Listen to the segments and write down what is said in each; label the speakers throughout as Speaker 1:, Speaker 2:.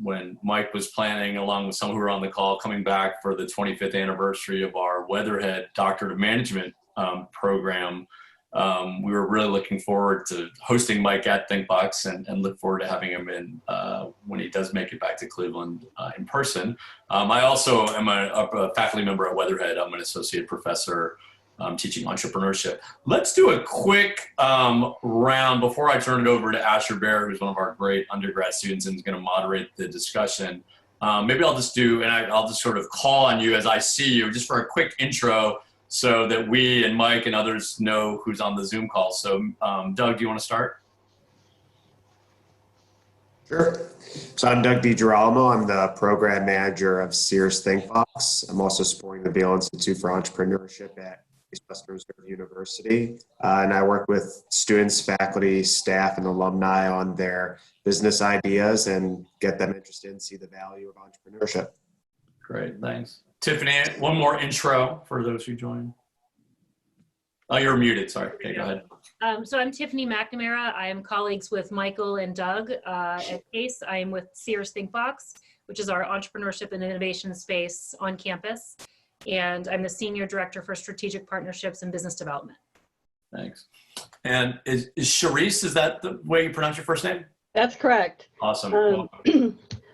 Speaker 1: when Mike was planning, along with some who were on the call, coming back for the 25th anniversary of our Weatherhead Doctorate of Management program. We were really looking forward to hosting Mike at ThinkBox and look forward to having him in when he does make it back to Cleveland in person. I also am a faculty member at Weatherhead. I'm an associate professor teaching entrepreneurship. Let's do a quick round before I turn it over to Asher Bear, who's one of our great undergrad students and is going to moderate the discussion. Maybe I'll just I'll just sort of call on you as I see you, just for a quick intro, so that we and Mike and others know who's on the Zoom call. So Doug, do you want to start?
Speaker 2: Sure. So I'm Doug DiGirolamo. I'm the program manager of Sears ThinkBox. I'm also supporting the Veale Institute for Entrepreneurship at Western Reserve University. And I work with students, faculty, staff, and alumni on their business ideas and get them interested and see the value of entrepreneurship.
Speaker 1: Great, thanks. Tiffany, one more intro for those who join. Oh, you're muted, sorry. Okay, go ahead.
Speaker 3: So I'm Tiffany McNamara. I am colleagues with Michael and Doug at CASE. I am with Sears ThinkBox, which is our entrepreneurship and innovation space on campus. And I'm the Senior Director for Strategic Partnerships and Business Development.
Speaker 1: Thanks. And is Charisse, is that the way you pronounce your first name?
Speaker 4: That's correct.
Speaker 1: Awesome.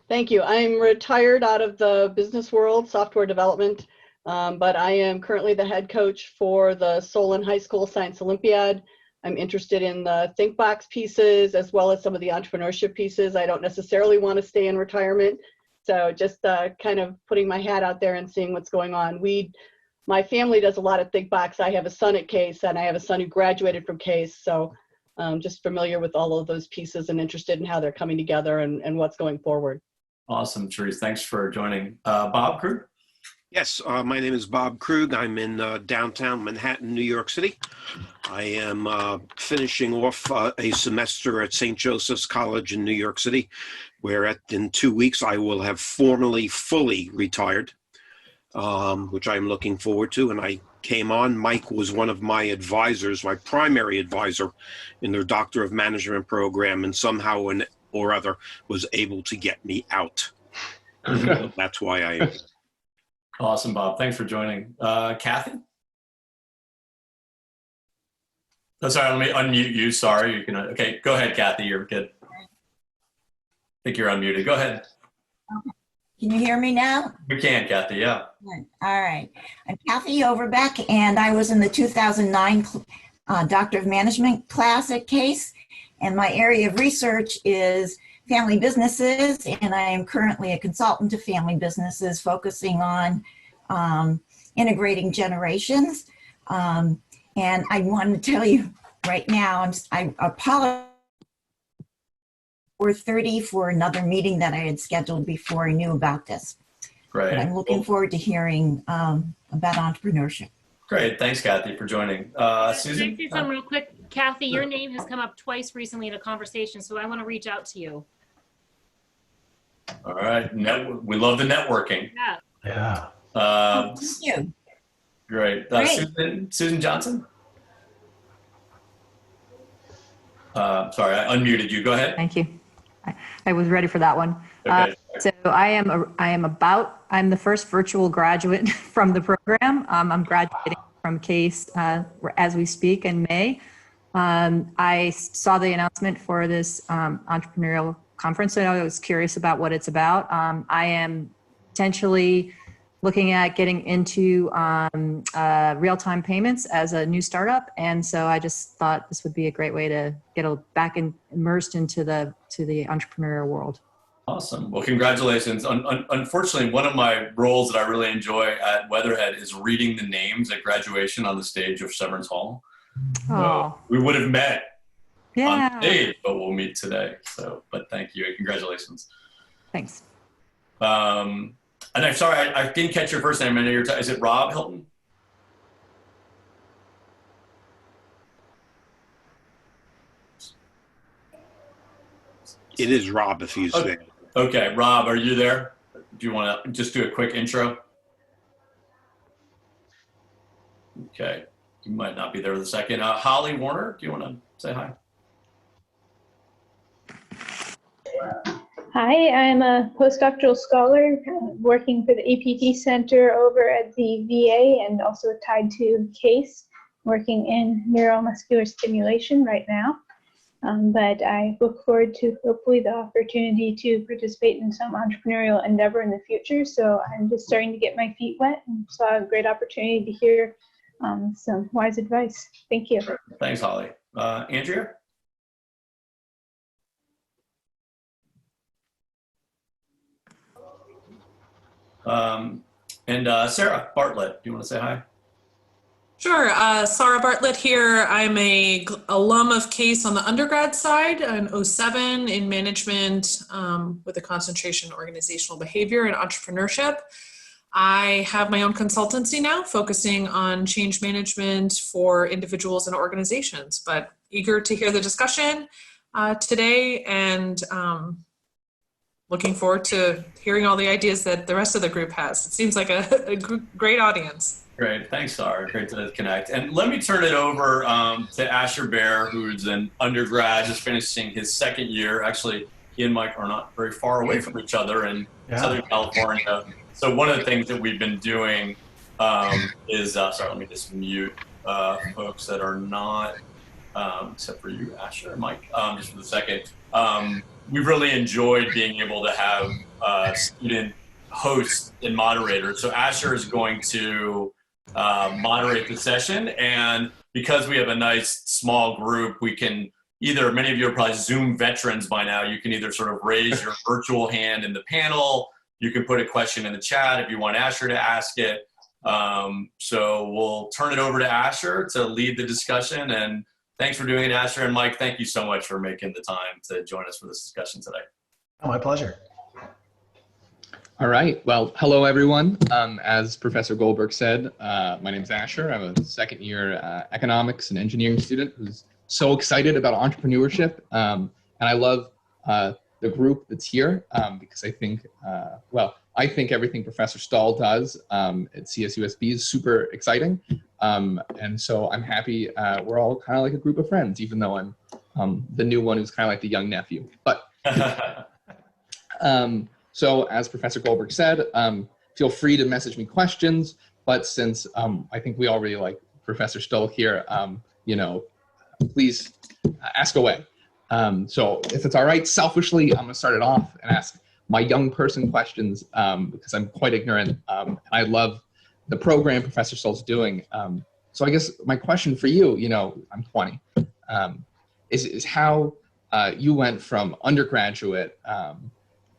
Speaker 4: Thank you. I'm retired out of the business world, software development, but I am currently the head coach for the Solon High School Science Olympiad. I'm interested in the ThinkBox pieces as well as some of the entrepreneurship pieces. I don't necessarily want to stay in retirement, so just kind of putting my hat out there and seeing what's going on. My family does a lot of ThinkBox. I have a son at CASE and I have a son who graduated from CASE, so just familiar with all of those pieces and interested in how they're coming together and what's going forward.
Speaker 1: Awesome, Charisse. Thanks for joining. Bob Krug?
Speaker 5: Yes, my name is Bob Krug. I'm in downtown Manhattan, New York City. I am finishing off a semester at St. Joseph's College in New York City, where in 2 weeks I will have formally, fully retired, which I'm looking forward to. And I came on. Mike was one of my advisors, my primary advisor in their Doctor of Management program, and somehow or other was able to get me out. So that's why I am.
Speaker 1: Awesome, Bob. Thanks for joining. Kathy? Oh, sorry, let me unmute you. Sorry. You can, okay, go ahead, Kathy. You're good. I think you're unmuted. Go ahead.
Speaker 6: Can you hear me now?
Speaker 1: We can, Kathy, yeah.
Speaker 6: All right. I'm Kathy Overbeck, and I was in the 2009 Doctor of Management class at CASE, and my area of research is family businesses, and I am currently a consultant to family businesses focusing on integrating generations. And I want to tell you right now, I apologize for 30 for another meeting that I had scheduled before I knew about this.
Speaker 1: Great.
Speaker 6: But I'm looking forward to hearing about entrepreneurship.
Speaker 1: Great. Thanks, Kathy, for joining. Susan?
Speaker 3: Can I say something real quick? Kathy, your name has come up twice recently in a conversation, so I want to reach out to you.
Speaker 1: All right. We love the networking.
Speaker 3: Yeah.
Speaker 1: Yeah.
Speaker 6: Thank you.
Speaker 1: Great. Susan Johnson? Sorry, I unmuted you. Go ahead.
Speaker 7: Thank you. I was ready for that one.
Speaker 1: Okay.
Speaker 7: So I'm the first virtual graduate from the program. I'm graduating from CASE as we speak in May. I saw the announcement for this entrepreneurial conference, and I was curious about what it's about. I am potentially looking at getting into real-time payments as a new startup, and so I just thought this would be a great way to get immersed into the entrepreneurial world.
Speaker 1: Awesome. Well, congratulations. Unfortunately, one of my roles that I really enjoy at Weatherhead is reading the names at graduation on the stage of Severance Hall.
Speaker 7: Oh,
Speaker 1: we would have met
Speaker 7: yeah.
Speaker 1: on stage, but we'll meet today. So, but thank you and congratulations.
Speaker 7: Thanks.
Speaker 1: And I'm sorry, I didn't catch your first name. I know is it Rob Hilton?
Speaker 5: It is Rob, if he's there.
Speaker 1: Okay, Rob, are you there? Do you want to just do a quick intro? Okay, you might not be there in a second. Holly Warner, do you want to say hi?
Speaker 8: Hi, I'm a postdoctoral scholar working for the APT Center over at the VA and also tied to CASE, working in neuromuscular stimulation right now. But I look forward to hopefully the opportunity to participate in some entrepreneurial endeavor in the future. So I'm just starting to get my feet wet and saw a great opportunity to hear some wise advice. Thank you.
Speaker 1: Thanks, Holly. Andrea? And Sarah Bartlett, do you want to say hi?
Speaker 9: Sure. Sarah Bartlett here. I'm a alum of CASE on the undergrad side, an 07 in management with a concentration in organizational behavior and entrepreneurship. I have my own consultancy now focusing on change management for individuals and organizations, but eager to hear the discussion today and looking forward to hearing all the ideas that the rest of the group has. It seems like a great audience.
Speaker 1: Great, thanks, Sarah. Great to connect. And let me turn it over to Asher Bear, who's an undergrad, just finishing his second year. Actually, he and Mike are not very far away from each other in Southern California. So one of the things that we've been doing is, sorry, let me just mute folks that are not, except for you, Asher and Mike, just for a second. We've really enjoyed being able to have student hosts and moderators. So Asher is going to moderate the session, and because we have a nice small group, we can either, many of you are probably Zoom veterans by now, you can either sort of raise your virtual hand in the panel, you can put a question in the chat if you want Asher to ask it. So we'll turn it over to Asher to lead the discussion, and thanks for doing it, Asher. And Mike, thank you so much for making the time to join us for this discussion today.
Speaker 10: Oh, my pleasure.
Speaker 11: All right. Well, hello, everyone. As Professor Goldberg said, my name is Asher. I'm a second year economics and engineering student who's so excited about entrepreneurship. And I love the group that's here because I think, well, I think everything Professor Stull does at CSUSB is super exciting. And so I'm happy we're all kind of like a group of friends, even though I'm the new one who's kind of like the young nephew. But so as Professor Goldberg said, feel free to message me questions, but since I think we all really like Professor Stull here, you know, please ask away. So if it's all right, selfishly, I'm gonna start it off and ask my young person questions because I'm quite ignorant. And I love the program Professor Stull's doing. So I guess my question for you, you know, I'm 20, is how you went from undergraduate,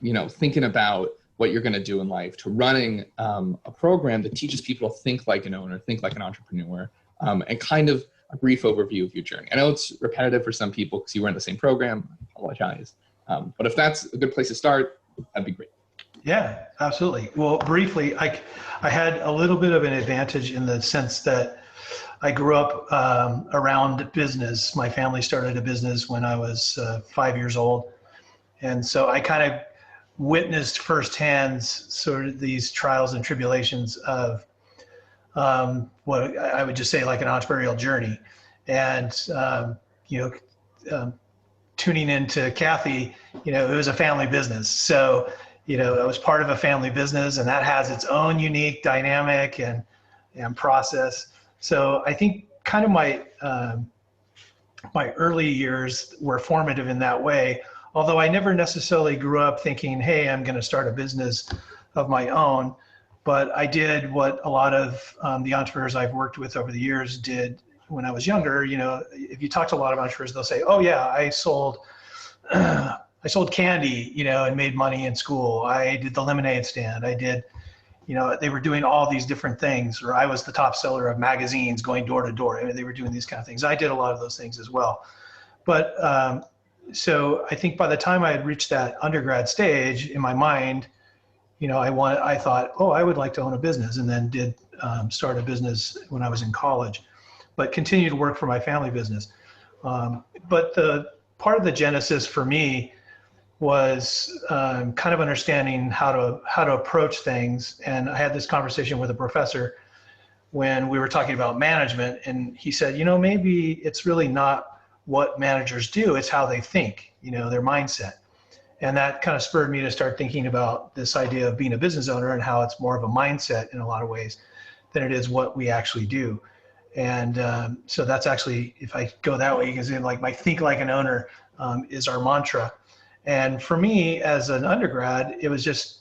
Speaker 11: you know, thinking about what you're going to do in life to running a program that teaches people to think like an owner, think like an entrepreneur, and kind of a brief overview of your journey. I know it's repetitive for some people because you were in the same program. I apologize. But if that's a good place to start, that'd be great.
Speaker 10: Yeah, absolutely. Well, briefly, I had a little bit of an advantage in the sense that I grew up around business. My family started a business when I was 5 years old. And so I kind of witnessed firsthand sort of these trials and tribulations of what I would just say like an entrepreneurial journey. And, you know, tuning into Kathy, you know, it was a family business. So, you know, I was part of a family business and that has its own unique dynamic and process. So I think kind of my, my early years were formative in that way. Although I never necessarily grew up thinking, hey, I'm going to start a business of my own. But I did what a lot of the entrepreneurs I've worked with over the years did when I was younger. You know, if you talk to a lot of entrepreneurs, they'll say, oh, yeah, I sold candy, you know, and made money in school. I did the lemonade stand. I did, you know, they were doing all these different things. Or I was the top seller of magazines going door to door. I mean, they were doing these kind of things. I did a lot of those things as well. But so I think by the time I had reached that undergrad stage in my mind, you know, I thought, oh, I would like to own a business, and then did start a business when I was in college, but continued to work for my family business. But the part of the genesis for me was kind of understanding how to approach things. And I had this conversation with a professor when we were talking about management, and he said, you know, maybe it's really not what managers do, it's how they think, you know, their mindset. And that kind of spurred me to start thinking about this idea of being a business owner and how it's more of a mindset in a lot of ways than it is what we actually do. And so that's actually, if I go that way, you can see like my think like an owner is our mantra. And for me as an undergrad, it was just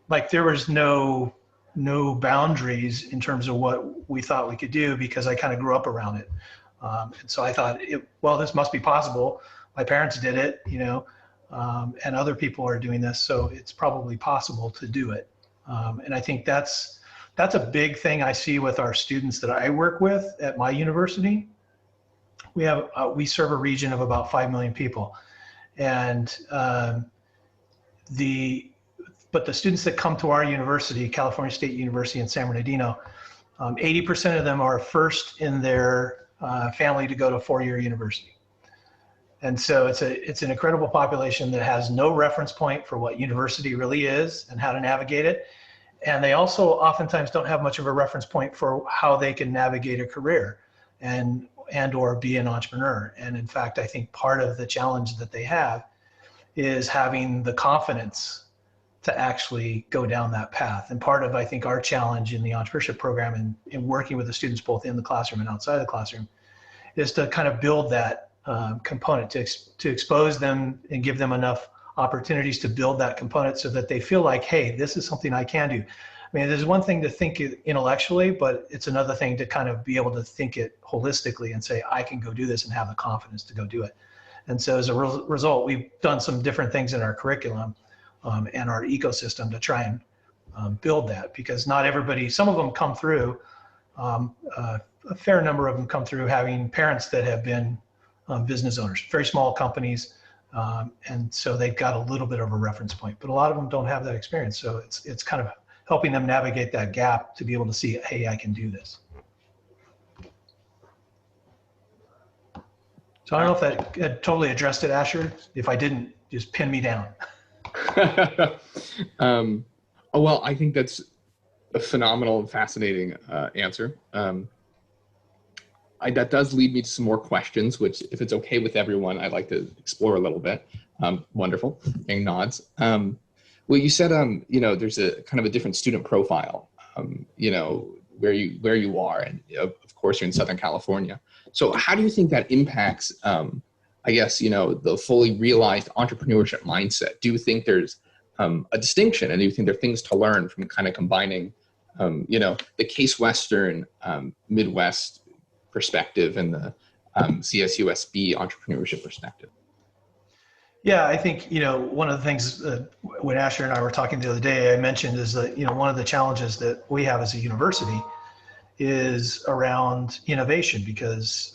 Speaker 10: like there was no boundaries in terms of what we thought we could do because I kind of grew up around it. And so I thought, well, this must be possible. My parents did it, you know, and other people are doing this, so it's probably possible to do it. And I think that's a big thing I see with our students that I work with at my university. We serve a region of about 5 million people, and but the students that come to our university, California State University in San Bernardino, 80% of them are first in their family to go to a 4-year university. And so it's an incredible population that has no reference point for what university really is and how to navigate it. And they also oftentimes don't have much of a reference point for how they can navigate a career and or be an entrepreneur. And in fact, I think part of the challenge that they have is having the confidence to actually go down that path. And part of, I think, our challenge in the entrepreneurship program and in working with the students both in the classroom and outside the classroom is to kind of build that component, to expose them and give them enough opportunities to build that component so that they feel like, hey, this is something I can do. I mean, there's one thing to think it intellectually, but it's another thing to kind of be able to think it holistically and say, I can go do this and have the confidence to go do it. And so as a result, we've done some different things in our curriculum and our ecosystem to try and build that, because not everybody, some of them come through, a fair number of them come through having parents that have been business owners, very small companies, and so they've got a little bit of a reference point, but a lot of them don't have that experience. So it's kind of helping them navigate that gap to be able to see, hey, I can do this. So I don't know if that totally addressed it, Asher. If I didn't, just pin me down.
Speaker 11: Well, I think that's a phenomenal and fascinating answer. That does lead me to some more questions, which, if it's okay with everyone, I'd like to explore a little bit. Wonderful, getting nods. Well, you said, you know, there's a kind of a different student profile, you know, where you are, and of course you're in Southern California. So how do you think that impacts, I guess, you know, the fully realized entrepreneurship mindset? Do you think there's a distinction, and do you think there are things to learn from kind of combining, you know, the Case Western Midwest perspective and the CSUSB entrepreneurship perspective?
Speaker 10: Yeah, I think, you know, one of the things when Asher and I were talking the other day, I mentioned is that, you know, one of the challenges that we have as a university is around innovation, because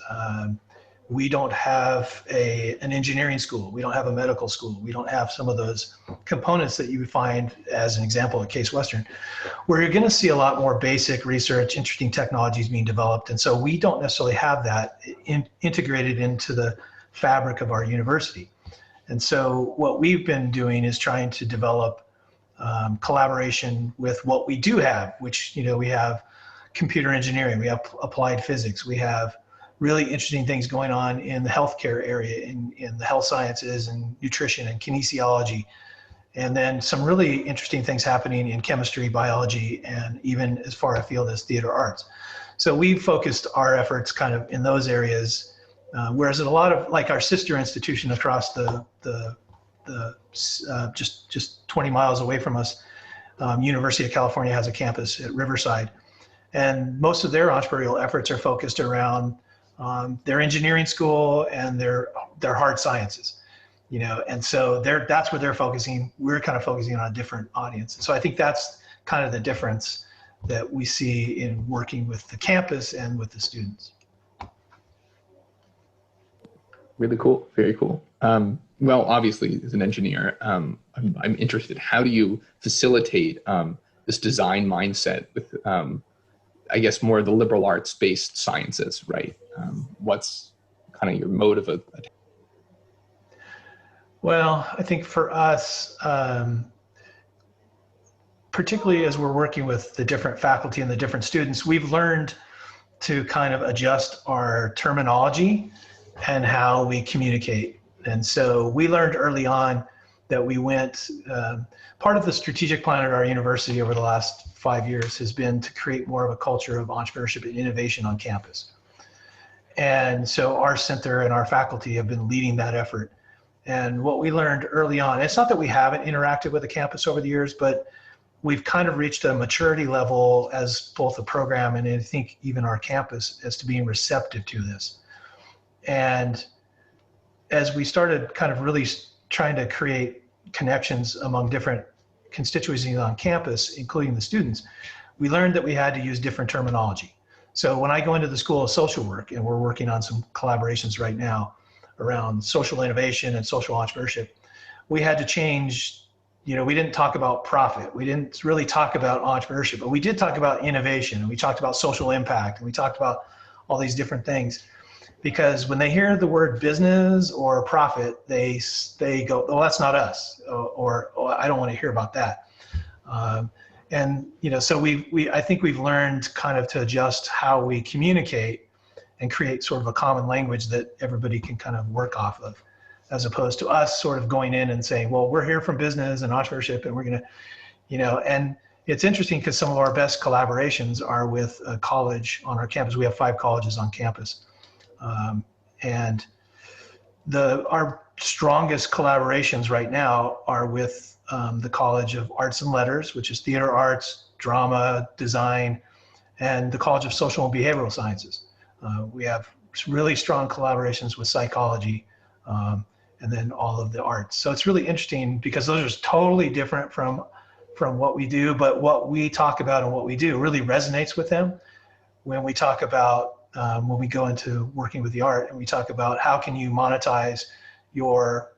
Speaker 10: we don't have an engineering school. We don't have a medical school. We don't have some of those components that you would find, as an example, at Case Western, where you're going to see a lot more basic research, interesting technologies being developed. And so we don't necessarily have that integrated into the fabric of our university. And so what we've been doing is trying to develop collaboration with what we do have, which, you know, we have computer engineering, we have applied physics, we have really interesting things going on in the healthcare area, in the health sciences and nutrition and kinesiology. And then some really interesting things happening in chemistry, biology, and even as far afield as theater arts. So we've focused our efforts kind of in those areas, whereas in a lot of, like, our sister institution across just 20 miles away from us, University of California has a campus at Riverside. And most of their entrepreneurial efforts are focused around their engineering school and their hard sciences, you know, and so that's where they're focusing. We're kind of focusing on a different audience. So I think that's kind of the difference that we see in working with the campus and with the students.
Speaker 11: Really cool, very cool. Well, obviously, as an engineer, I'm interested. How do you facilitate this design mindset with, I guess, more of the liberal arts-based sciences, right? What's kind of your mode of
Speaker 10: Well, I think for us, particularly as we're working with the different faculty and the different students, we've learned to kind of adjust our terminology and how we communicate. And so we learned early on that we went, part of the strategic plan at our university over the last 5 years has been to create more of a culture of entrepreneurship and innovation on campus. And so our center and our faculty have been leading that effort. And what we learned early on, it's not that we haven't interacted with the campus over the years, but we've kind of reached a maturity level as both a program and I think even our campus as to being receptive to this. And as we started kind of really trying to create connections among different constituencies on campus, including the students, we learned that we had to use different terminology. So when I go into the School of Social Work, and we're working on some collaborations right now around social innovation and social entrepreneurship, we had to change, you know, we didn't talk about profit. We didn't really talk about entrepreneurship, but we did talk about innovation, and we talked about social impact, and we talked about all these different things. Because when they hear the word business or profit, they go, oh, that's not us, or oh, I don't want to hear about that. And you know, so I think we've learned kind of to adjust how we communicate and create sort of a common language that everybody can kind of work off of, as opposed to us sort of going in and saying, well, we're here from business and entrepreneurship, and we're going to, you know. And it's interesting because some of our best collaborations are with a college on our campus. We have 5 colleges on campus. And our strongest collaborations right now are with the College of Arts and Letters, which is theater arts, drama, design, and the College of Social and Behavioral Sciences. We have really strong collaborations with psychology, and then all of the arts. So it's really interesting because those are totally different from what we do, but what we talk about and what we do really resonates with them. When we talk about when we go into working with the art, and we talk about how can you monetize your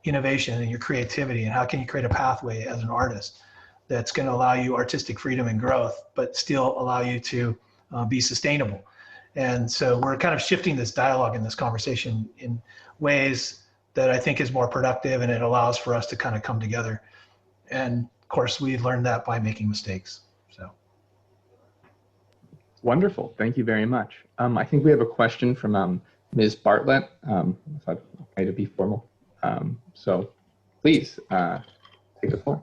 Speaker 10: innovation and your creativity, and how can you create a pathway as an artist that's going to allow you artistic freedom and growth, but still allow you to be sustainable. And so we're kind of shifting this dialogue and this conversation in ways that I think is more productive, and it allows for us to kind of come together. And of course, we learned that by making mistakes.
Speaker 11: Wonderful. Thank you very much. I think we have a question from Ms. Bartlett. If I'd like to be formal. So please take the floor.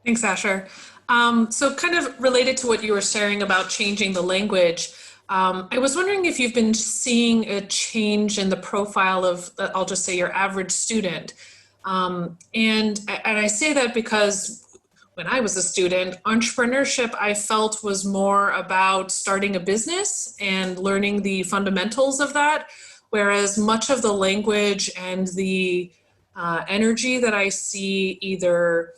Speaker 9: Thanks, Asher. So kind of related to what you were sharing about changing the language, I was wondering if you've been seeing a change in the profile of, I'll just say, your average student. And I say that because when I was a student, entrepreneurship I felt was more about starting a business and learning the fundamentals of that, whereas much of the language and the energy that I see either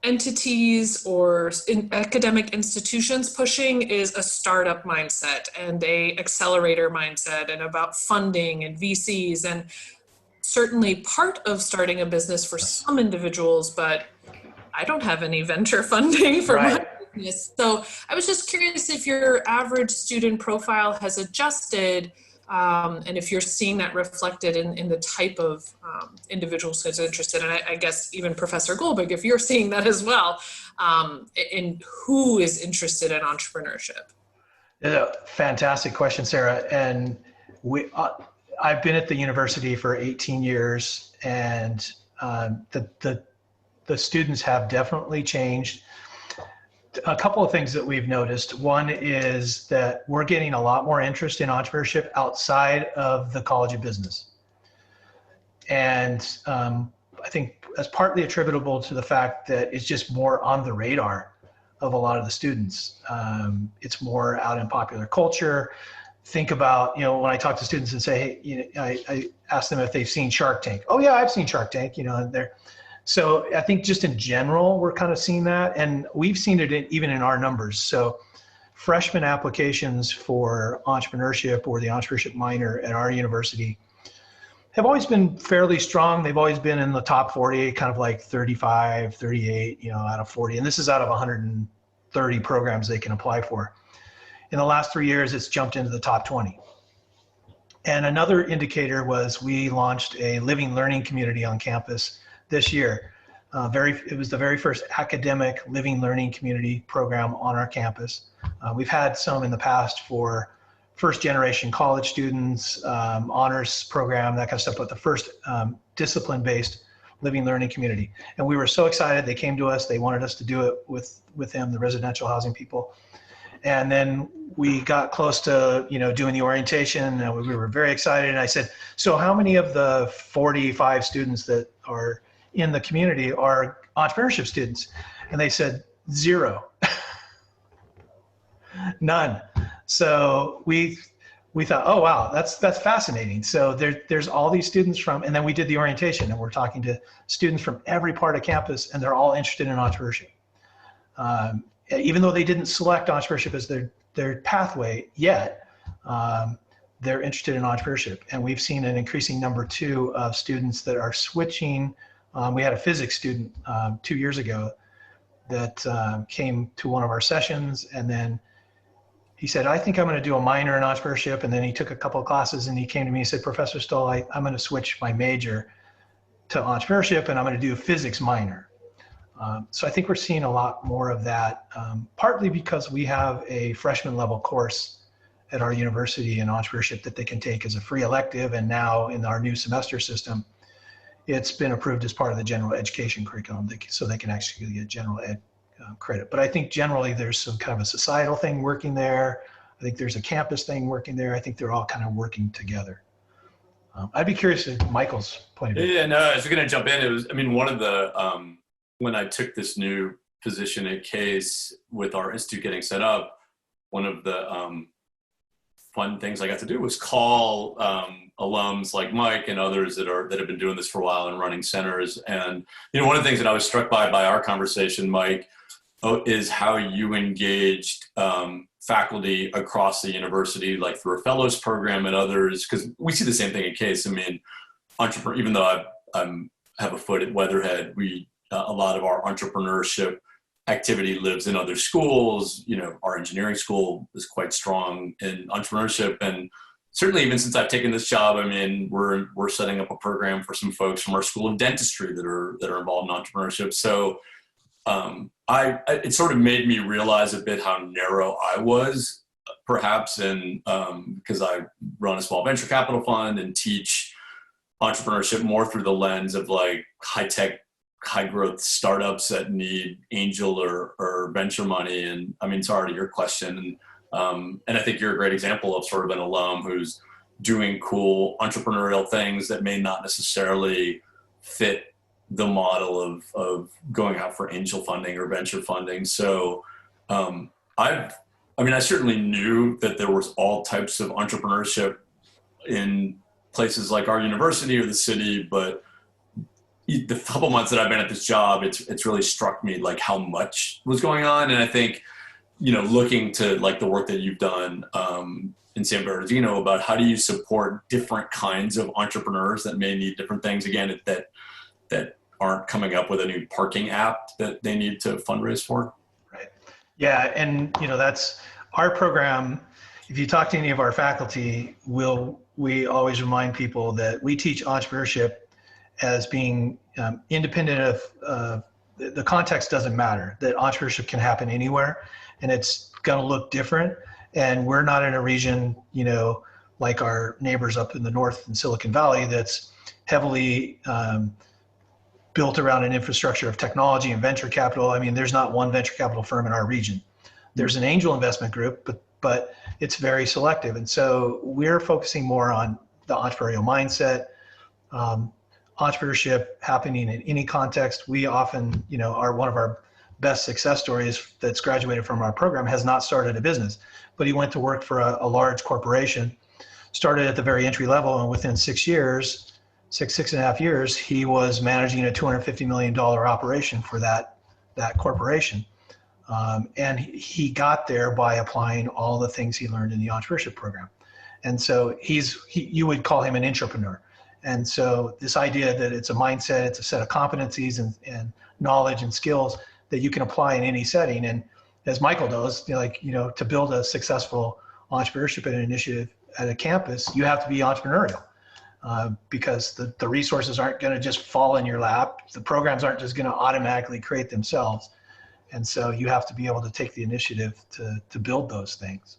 Speaker 9: entities or academic institutions pushing is a startup mindset and a accelerator mindset, and about funding and VCs, and certainly part of starting a business for some individuals, but I don't have any venture funding for my business. So I was just curious if your average student profile has adjusted, and if you're seeing that reflected in the type of individuals who's interested. And I guess even Professor Goldberg, if you're seeing that as well, in who is interested in entrepreneurship.
Speaker 10: Yeah, fantastic question, Sarah. And I've been at the university for 18 years, and the students have definitely changed. A couple of things that we've noticed. One is that we're getting a lot more interest in entrepreneurship outside of the College of Business. And I think that's partly attributable to the fact that it's just more on the radar of a lot of the students. It's more out in popular culture. Think about, you know, when I talk to students and say, hey, you know, I ask them if they've seen Shark Tank. Oh yeah, I've seen Shark Tank, you know, and they're, so I think just in general, we're kind of seeing that, and we've seen it even in our numbers. So freshman applications for entrepreneurship or the entrepreneurship minor at our university have always been fairly strong. They've always been in the top 40, kind of like 35, 38, you know, out of 40. And this is out of 130 programs they can apply for. In the last 3 years, it's jumped into the top 20. And another indicator was we launched a living learning community on campus this year. It was the very first academic living learning community program on our campus. We've had some in the past for first generation college students, honors program, that kind of stuff, but the first discipline-based living learning community. And we were so excited. They came to us. They wanted us to do it with them, the residential housing people. And then we got close to, doing the orientation, and we were very excited. And I said, so how many of the 45 students that are in the community are entrepreneurship students? And they said, 0. None. So we thought, oh, wow, that's fascinating. So there's all these students and then we did the orientation, and we're talking to students from every part of campus, and they're all interested in entrepreneurship. Even though they didn't select entrepreneurship as their pathway yet, they're interested in entrepreneurship. And we've seen an increasing number too of students that are switching. We had a physics student 2 years ago that came to one of our sessions, and then he said, I think I'm going to do a minor in entrepreneurship. And then he took a couple of classes, and he came to me and said, Professor Stull, I'm going to switch my major to entrepreneurship, and I'm going to do a physics minor. So I think we're seeing a lot more of that, partly because we have a freshman level course at our university in entrepreneurship that they can take as a free elective. And now in our new semester system, it's been approved as part of the general education curriculum, so they can actually get general ed credit. But I think generally there's some kind of a societal thing working there. I think there's a campus thing working there. I think they're all kind of working together. I'd be curious at Michael's point of view.
Speaker 1: Yeah, no, I was going to jump in. One of the, when I took this new position at Case with our institute getting set up, one of the fun things I got to do was call alums like Mike and others that have been doing this for a while and running centers. And one of the things that I was struck by our conversation, Mike, is how you engaged faculty across the university, like through a fellows program and others, because we see the same thing at Case. Even though I have a foot at Weatherhead, a lot of our entrepreneurship activity lives in other schools. Our engineering school is quite strong in entrepreneurship, and certainly even since I've taken this job, we're setting up a program for some folks from our school of dentistry that are involved in entrepreneurship. So it sort of made me realize a bit how narrow I was, perhaps, and because I run a small venture capital fund and teach entrepreneurship more through the lens of like high-tech, high-growth startups that need angel or venture money. And sorry to your question, and I think you're a great example of sort of an alum who's doing cool entrepreneurial things that may not necessarily fit the model of going out for angel funding or venture funding. So I certainly knew that there was all types of entrepreneurship in places like our university or the city, but the couple months that I've been at this job, it's really struck me like how much was going on. And I think, looking to like the work that you've done in San Bernardino about how do you support different kinds of entrepreneurs that may need different things, again, that aren't coming up with a new parking app that they need to fundraise for.
Speaker 10: Right. Yeah. And, that's our program. If you talk to any of our faculty, we always remind people that we teach entrepreneurship as being independent of the context doesn't matter, that entrepreneurship can happen anywhere and it's going to look different. And we're not in a region, like our neighbors up in the north in Silicon Valley that's heavily built around an infrastructure of technology and venture capital. There's not one venture capital firm in our region. There's an angel investment group, but it's very selective. And so we're focusing more on the entrepreneurial mindset, entrepreneurship happening in any context. We often, are one of our best success stories that's graduated from our program has not started a business, but he went to work for a large corporation, started at the very entry level, and within 6 and a half years, he was managing a $250 million operation for that corporation. And he got there by applying all the things he learned in the entrepreneurship program. And so you would call him an intrapreneur. And so this idea that it's a mindset, it's a set of competencies and knowledge and skills that you can apply in any setting. And as Michael knows, to build a successful entrepreneurship initiative at a campus, you have to be entrepreneurial. Because the resources aren't going to just fall in your lap. The programs aren't just going to automatically create themselves. And so you have to be able to take the initiative to build those things.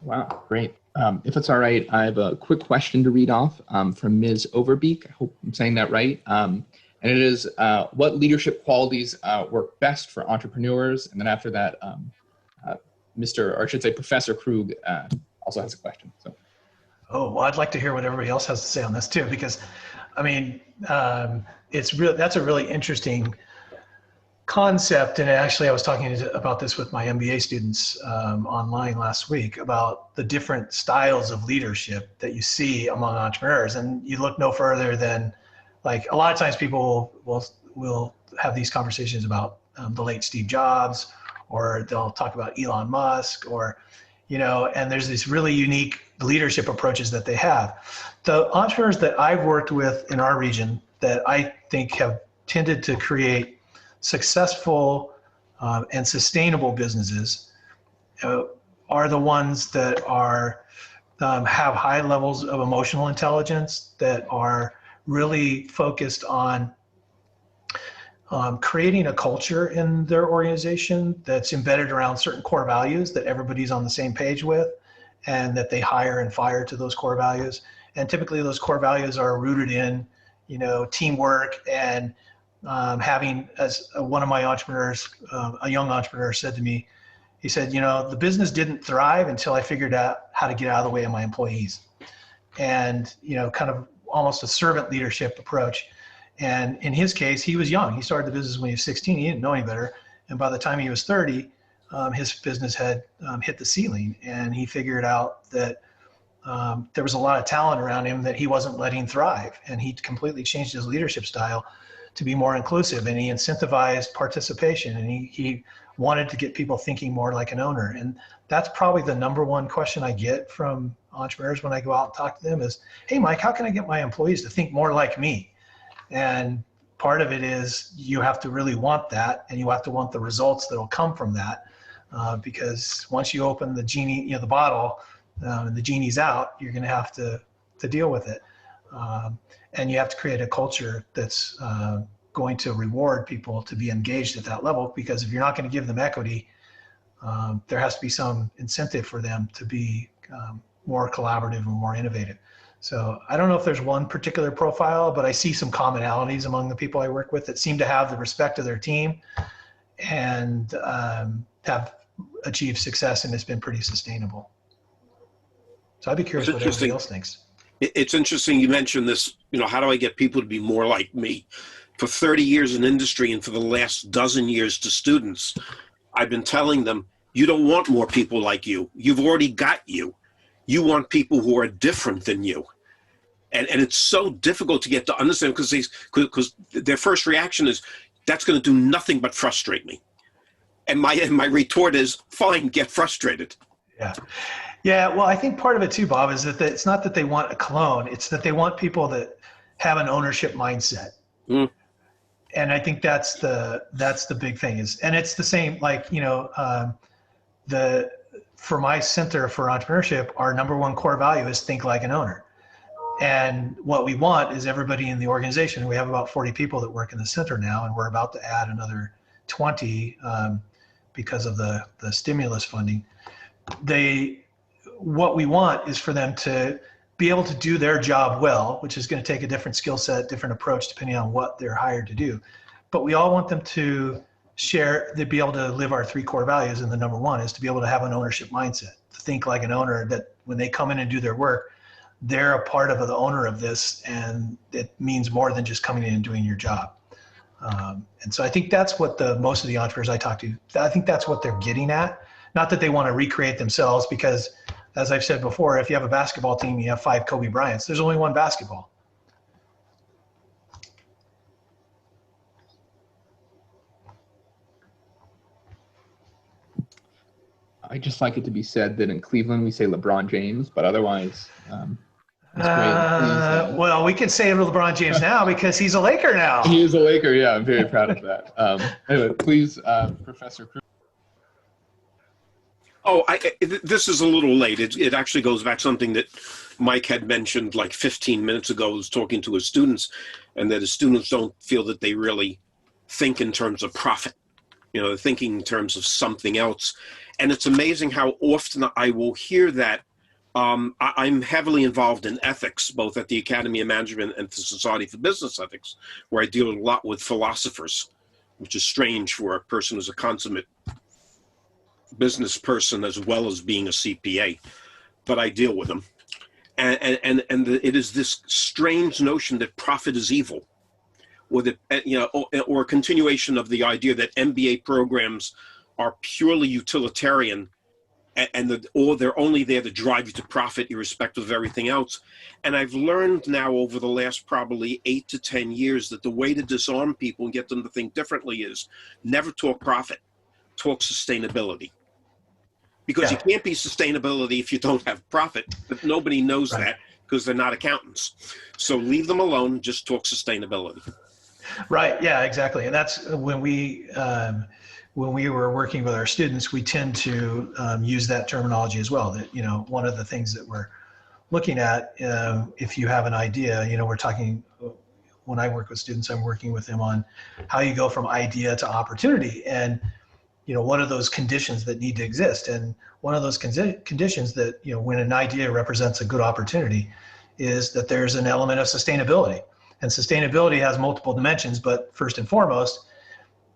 Speaker 11: Wow, great. If it's all right, I have a quick question to read off from Ms. Overbeek. I hope I'm saying that right. And it is, what leadership qualities work best for entrepreneurs? And then after that, Professor Krug also has a question. So.
Speaker 10: Oh, well, I'd like to hear what everybody else has to say on this too, because I mean, that's a really interesting concept. And actually I was talking about this with my MBA students online last week about the different styles of leadership that you see among entrepreneurs. And you look no further than, like, a lot of times people will have these conversations about the late Steve Jobs, or they'll talk about Elon Musk, or, you know, and there's these really unique leadership approaches that they have. The entrepreneurs that I've worked with in our region that I think have tended to create successful and sustainable businesses are the ones that are have high levels of emotional intelligence, that are really focused on creating a culture in their organization that's embedded around certain core values that everybody's on the same page with, and that they hire and fire to those core values. And typically those core values are rooted in, you know, teamwork and having, as one of my entrepreneurs, a young entrepreneur said to me, he said, you know, the business didn't thrive until I figured out how to get out of the way of my employees. And, you know, kind of almost a servant leadership approach. And in his case, he was young. He started the business when he was 16. He didn't know any better. And by the time he was 30, his business had hit the ceiling. And he figured out that there was a lot of talent around him that he wasn't letting thrive. And he completely changed his leadership style to be more inclusive, and he incentivized participation, and he wanted to get people thinking more like an owner. And that's probably the number one question I get from entrepreneurs when I go out and talk to them is, hey, Mike, how can I get my employees to think more like me? And part of it is you have to really want that, and you have to want the results that will come from that, because once you open the genie, you know, the bottle, and the genie's out, you're going to have to deal with it. And you have to create a culture that's going to reward people to be engaged at that level, because if you're not going to give them equity, there has to be some incentive for them to be more collaborative and more innovative. So I don't know if there's one particular profile, but I see some commonalities among the people I work with that seem to have the respect of their team and have achieved success, and it's been pretty sustainable. So I'd be curious what everybody else thinks.
Speaker 5: It's interesting you mentioned this, you know, how do I get people to be more like me? For 30 years in industry and for the last dozen years to students, I've been telling them, you don't want more people like you. You've already got you. You want people who are different than you. And it's so difficult to get to understand because their first reaction is, that's going to do nothing but frustrate me. And my retort is, fine, get frustrated.
Speaker 10: Yeah. Yeah, well, I think part of it too, Bob, is that it's not that they want a clone, it's that they want people that have an ownership mindset.
Speaker 5: Mm.
Speaker 10: And I think that's the big thing is, and it's the same, like, you know, for my Center for Entrepreneurship, our number one core value is think like an owner. And what we want is everybody in the organization. We have about 40 people that work in the center now, and we're about to add another 20 because of the stimulus funding. What we want is for them to be able to do their job well, which is going to take a different skill set, different approach, depending on what they're hired to do. But we all want them to be able to live our three core values. And the number one is to be able to have an ownership mindset, to think like an owner, that when they come in and do their work, they're a part of the owner of this, and it means more than just coming in and doing your job. And so I think that's what most of the entrepreneurs I talk to, I think that's what they're getting at. Not that they want to recreate themselves, because as I've said before, if you have a basketball team, you have 5 Kobe Bryants, there's only one basketball.
Speaker 11: I just like it to be said that in Cleveland we say LeBron James, but otherwise,
Speaker 10: well, we can say LeBron James now because he's a Laker now.
Speaker 11: He is a Laker, yeah. I'm very proud of that. Anyway, please, Professor Krug.
Speaker 5: Oh, this is a little late. It actually goes back to something that Mike had mentioned like 15 minutes ago. He was talking to his students, and that his students don't feel that they really think in terms of profit. You know, they're thinking in terms of something else. And it's amazing how often I will hear that. I'm heavily involved in ethics, both at the Academy of Management and the Society for Business Ethics, where I deal a lot with philosophers, which is strange for a person who's a consummate business person as well as being a CPA, but I deal with them. It is this strange notion that profit is evil, or that, or a continuation of the idea that MBA programs are purely utilitarian, or they're only there to drive you to profit irrespective of everything else. And I've learned now over the last probably 8 to 10 years that the way to disarm people and get them to think differently is never talk profit, talk sustainability. Because you can't be sustainability if you don't have profit, but nobody knows that because they're not accountants. So leave them alone, just talk sustainability.
Speaker 10: Right, yeah, exactly. And that's when we were working with our students, we tend to use that terminology as well. That, one of the things that we're looking at, if you have an idea, we're talking, when I work with students, I'm working with them on how you go from idea to opportunity. And what are those conditions that need to exist? And one of those conditions that, when an idea represents a good opportunity is that there's an element of sustainability. And sustainability has multiple dimensions, but first and foremost,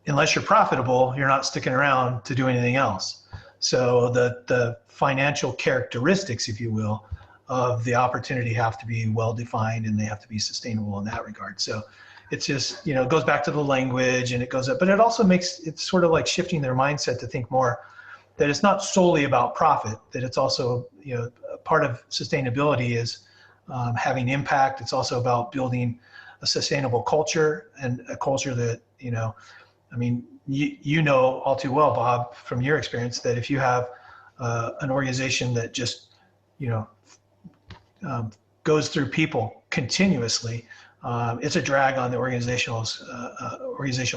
Speaker 10: unless you're profitable, you're not sticking around to do anything else. So the financial characteristics, if you will, of the opportunity have to be well-defined, and they have to be sustainable in that regard. So it's just, it goes back to the language, and it goes up, but it also makes it sort of like shifting their mindset to think more that it's not solely about profit, that it's also, part of sustainability is having impact. It's also about building a sustainable culture, and a culture that, you know all too well, Bob, from your experience, that if you have an organization that just, goes through people continuously, it's a drag on the organizational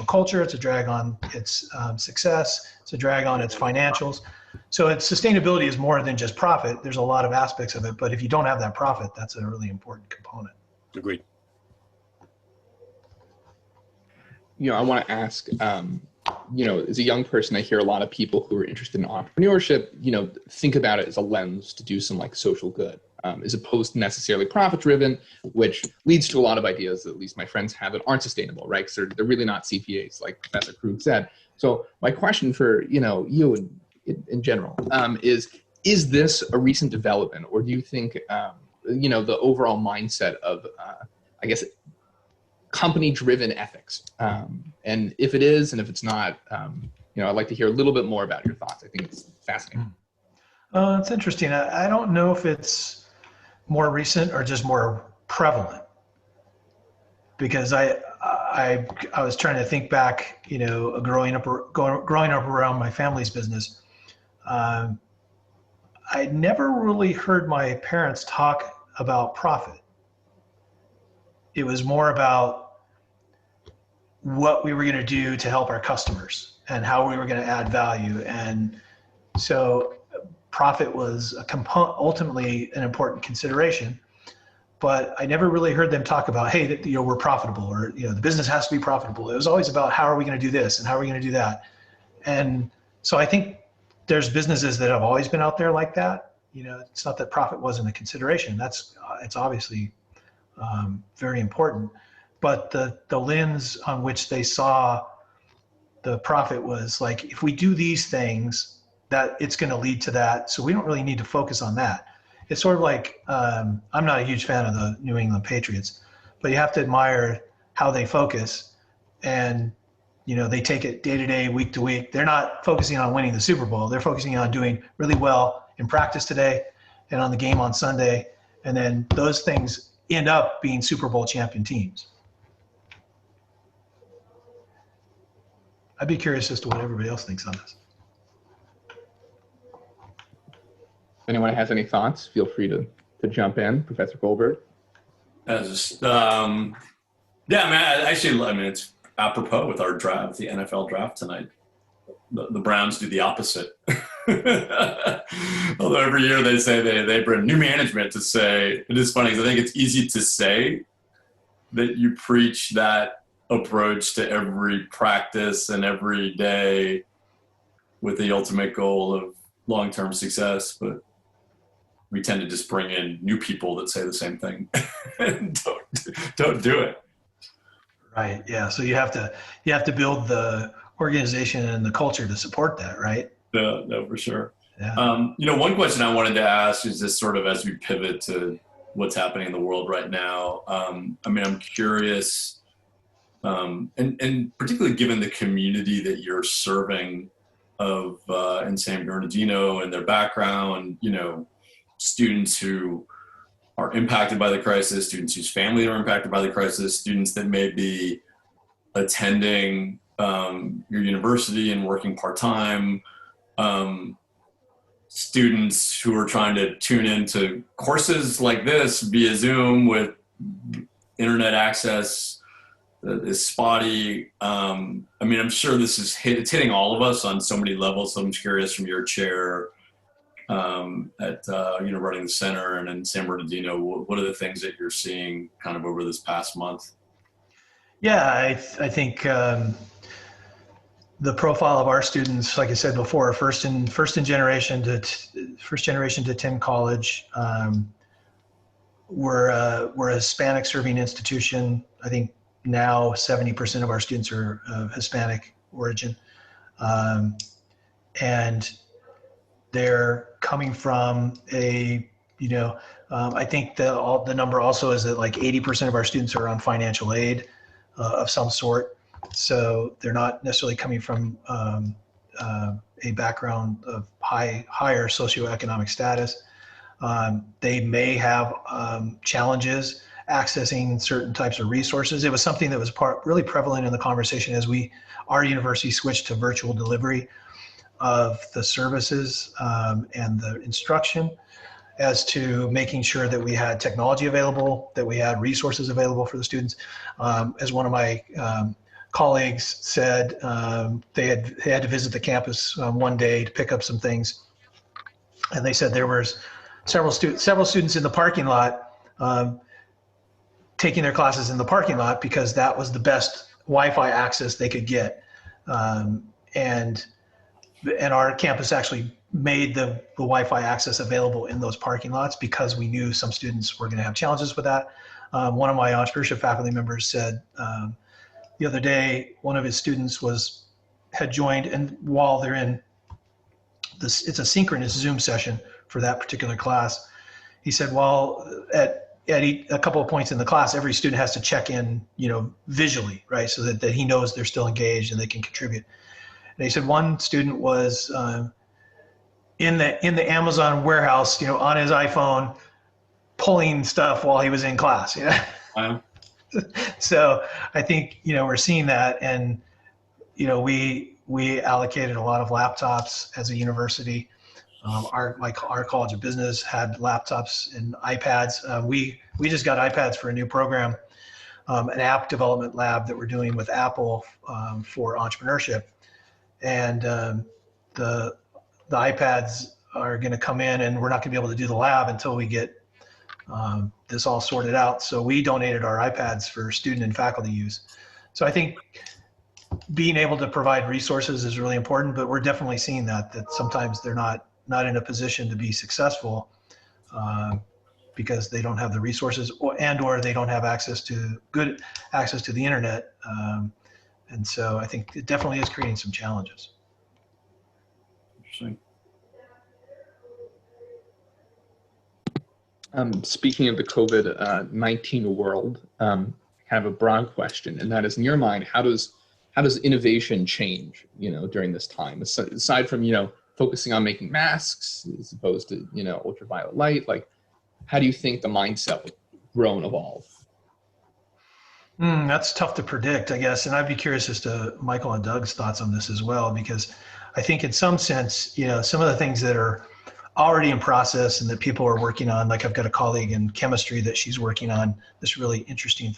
Speaker 10: culture. It's a drag on its success. It's a drag on its financials. So sustainability is more than just profit. There's a lot of aspects of it, but if you don't have that profit, that's a really important component.
Speaker 5: Agreed.
Speaker 11: I want to ask, as a young person, I hear a lot of people who are interested in entrepreneurship, think about it as a lens to do some social good, as opposed to necessarily profit driven, which leads to a lot of ideas that at least my friends have that aren't sustainable, right? Because they're really not CPAs, like Professor Krug said. So my question for, you in general, is this a recent development, or do you think, the overall mindset of, company-driven ethics? And if it is, and if it's not, I'd like to hear a little bit more about your thoughts. I think it's fascinating.
Speaker 10: It's interesting. I don't know if it's more recent or just more prevalent, because I was trying to think back, growing up around my family's business. I never really heard my parents talk about profit. It was more about what we were going to do to help our customers and how we were going to add value. And so profit was ultimately an important consideration, but I never really heard them talk about, hey, we're profitable, or, the business has to be profitable. It was always about how are we going to do this and how are we going to do that. And so I think there's businesses that have always been out there like that. It's not that profit wasn't a consideration. It's obviously very important, but the lens on which they saw the profit was like, if we do these things, that it's going to lead to that. So we don't really need to focus on that. It's sort of like, I'm not a huge fan of the New England Patriots, but you have to admire how they focus, and, they take it day to day, week to week. They're not focusing on winning the Super Bowl. They're focusing on doing really well in practice today and on the game on Sunday. And then those things end up being Super Bowl champion teams. I'd be curious as to what everybody else thinks on this.
Speaker 11: If anyone has any thoughts, feel free to jump in. Professor Goldberg.
Speaker 1: It's apropos with our draft, the NFL draft tonight. The Browns do the opposite. Although every year they say they bring new management to say, it is funny because I think it's easy to say that you preach that approach to every practice and every day with the ultimate goal of long-term success, but we tend to just bring in new people that say the same thing and don't do it.
Speaker 10: Right. Yeah. So you have to build the organization and the culture to support that, right?
Speaker 1: No, for sure.
Speaker 10: Yeah.
Speaker 1: One question I wanted to ask is just sort of as we pivot to what's happening in the world right now. I'm curious, and particularly given the community that you're serving of in San Bernardino and their background, students who are impacted by the crisis, students whose families are impacted by the crisis, students that may be attending your university and working part-time, students who are trying to tune into courses like this via Zoom with internet access that is spotty. I'm sure this is it's hitting all of us on so many levels. So I'm curious from your chair at running the center and in San Bernardino, what are the things that you're seeing kind of over this past month?
Speaker 10: Yeah, I think the profile of our students, like I said before, first generation to attend college. We're a Hispanic serving institution. I think now 70% of our students are of Hispanic origin, and they're coming from I think the number also is that like 80% of our students are on financial aid of some sort. So they're not necessarily coming from a background of higher socioeconomic status. They may have challenges accessing certain types of resources. It was something that was really prevalent in the conversation as our university switched to virtual delivery of the services and the instruction, as to making sure that we had technology available, that we had resources available for the students. As one of my colleagues said, they had to visit the campus one day to pick up some things, and they said there was several students in the parking lot taking their classes in the parking lot because that was the best Wi-Fi access they could get, and our campus actually made the Wi-Fi access available in those parking lots because we knew some students were going to have challenges with that. One of my entrepreneurship faculty members said the other day, one of his students had joined, and while they're in this, it's a synchronous Zoom session for that particular class. He said, well, at a couple of points in the class, every student has to check in, visually, right, so that he knows they're still engaged and they can contribute. And he said one student was in the Amazon warehouse, on his iPhone, pulling stuff while he was in class.
Speaker 1: Wow.
Speaker 10: So I think we're seeing that, and we allocated a lot of laptops as a university. Our College of Business had laptops and iPads. We just got iPads for a new program, an app development lab that we're doing with Apple for entrepreneurship. And the iPads are going to come in, and we're not going to be able to do the lab until we get this all sorted out. So we donated our iPads for student and faculty use. So I think being able to provide resources is really important, but we're definitely seeing that sometimes they're not in a position to be successful because they don't have the resources or they don't have good access to the internet. And so I think it definitely is creating some challenges.
Speaker 1: Interesting.
Speaker 11: Speaking of the COVID-19 world, kind of a broad question, and that is, in your mind, how does innovation change, during this time? Aside from, focusing on making masks as opposed to, ultraviolet light, like, how do you think the mindset will grow and evolve?
Speaker 10: That's tough to predict, I guess. And I'd be curious as to Michael and Doug's thoughts on this as well, because I think in some sense, some of the things that are already in process and that people are working on, like I've got a colleague in chemistry that she's working on this really interesting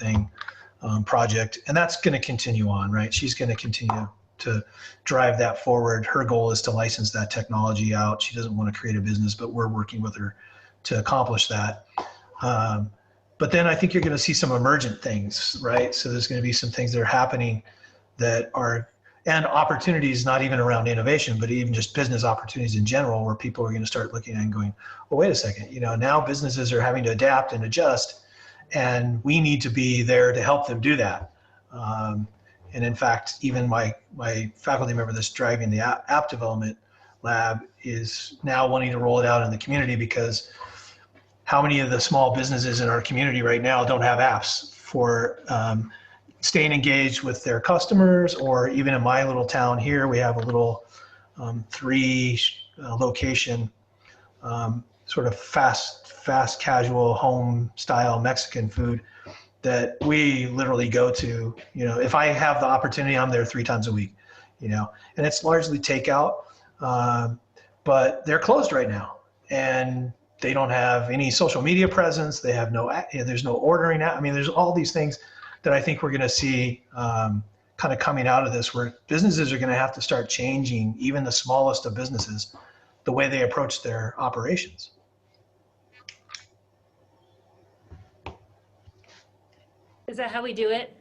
Speaker 10: project, and that's going to continue on, right? She's going to continue to drive that forward. Her goal is to license that technology out. She doesn't want to create a business, but we're working with her to accomplish that. But then I think you're going to see some emergent things, right? So there's going to be some things that are happening that are and opportunities, not even around innovation, but even just business opportunities in general, where people are going to start looking at and going, well, wait a second, now businesses are having to adapt and adjust, and we need to be there to help them do that. And in fact, even my faculty member that's driving the app development lab is now wanting to roll it out in the community, because how many of the small businesses in our community right now don't have apps for staying engaged with their customers? Or even in my little town here, we have a little 3 location sort of fast casual home style Mexican food that we literally go to. If I have the opportunity, I'm there 3 times a week. And it's largely takeout, but they're closed right now, and they don't have any social media presence. They have there's no ordering. There's all these things that I think we're going to see kind of coming out of this, where businesses are going to have to start changing, even the smallest of businesses, the way they approach their operations.
Speaker 3: Is that how we do it?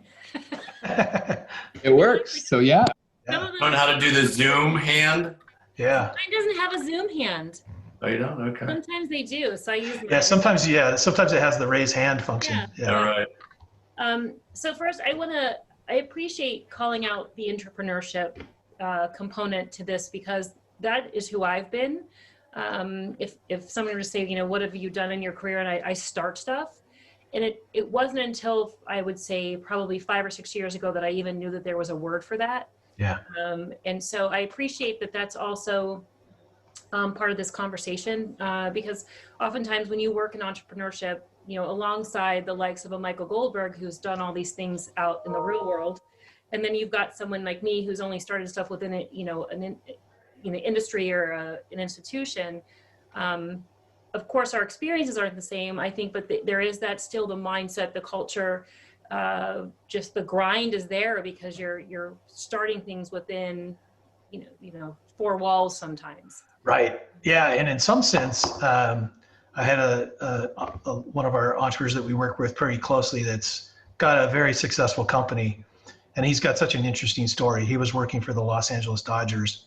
Speaker 11: It works. So yeah.
Speaker 1: Learn how to do the Zoom hand.
Speaker 10: Yeah.
Speaker 3: Mine doesn't have a Zoom hand.
Speaker 1: Oh, you don't? Okay.
Speaker 3: Sometimes they do, so I use mine.
Speaker 10: Yeah, sometimes it has the raise hand function.
Speaker 3: Yeah.
Speaker 1: All right.
Speaker 3: So first, I appreciate calling out the entrepreneurship component to this, because that is who I've been. If someone were to say, what have you done in your career, and I start stuff, and it wasn't until I would say probably 5 or 6 years ago that I even knew that there was a word for that.
Speaker 10: Yeah.
Speaker 3: And so I appreciate that that's also part of this conversation, because oftentimes when you work in entrepreneurship, alongside the likes of a Michael Goldberg, who's done all these things out in the real world, and then you've got someone like me who's only started stuff within an industry or an institution. Of course, our experiences aren't the same, I think, but there is that still the mindset, the culture, just the grind is there, because you're starting things within, 4 walls sometimes.
Speaker 10: Right. Yeah. And in some sense, I had one of our entrepreneurs that we work with pretty closely that's got a very successful company, and he's got such an interesting story. He was working for the Los Angeles Dodgers,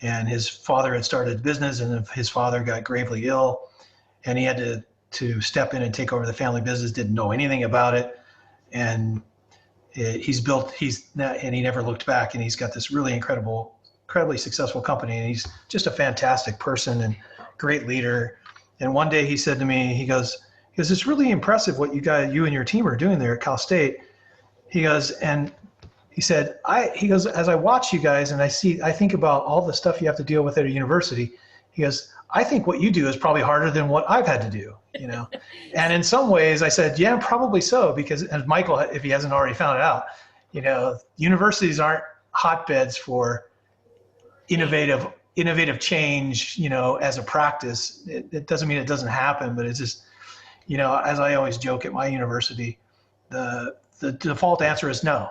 Speaker 10: and his father had started a business, and his father got gravely ill, and he had to step in and take over the family business, didn't know anything about it. And and he never looked back, and he's got this really incredibly successful company, and he's just a fantastic person and great leader. And one day he said to me, he goes, it's really impressive what you and your team are doing there at Cal State. He goes, and he said, as I watch you guys and I think about all the stuff you have to deal with at a university, he goes, I think what you do is probably harder than what I've had to do, And in some ways I said, yeah, probably so, because, and Michael, if he hasn't already found it out, universities aren't hotbeds for innovative change, as a practice. It doesn't mean it doesn't happen, but it's just, as I always joke at my university, the default answer is no,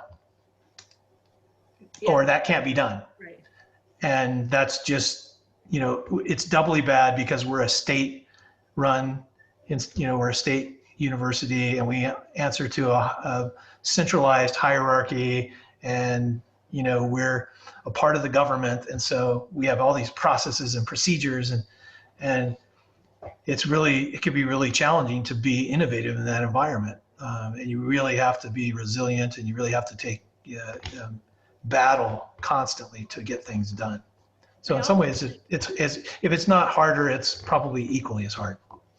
Speaker 10: or that can't be done.
Speaker 3: Right.
Speaker 10: And that's just, it's doubly bad because we're a state-run, we're a state university, and we answer to a centralized hierarchy, and we're a part of the government, and so we have all these processes and procedures, and it can be really challenging to be innovative in that environment, and you really have to be resilient, and you really have to take battle constantly to get things done. So in some ways, if it's not harder, it's probably equally as hard.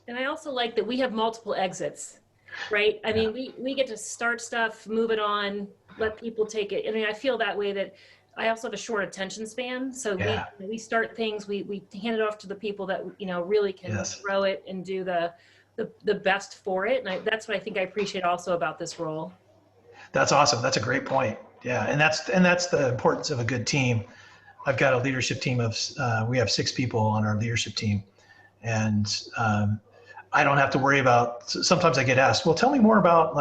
Speaker 3: And I also like that we have multiple exits, right? I mean, we get to start stuff, move it on, let people take it. I feel that way, that I also have a short attention span. So we start things, we hand it off to the people that, really can grow it and do the best for it. And that's what I think I appreciate also about this role.
Speaker 10: That's awesome. That's a great point. Yeah. And that's the importance of a good team. I've got a leadership team of, we have 6 people on our leadership team, and I don't have to worry about, sometimes I get asked, well, tell me more about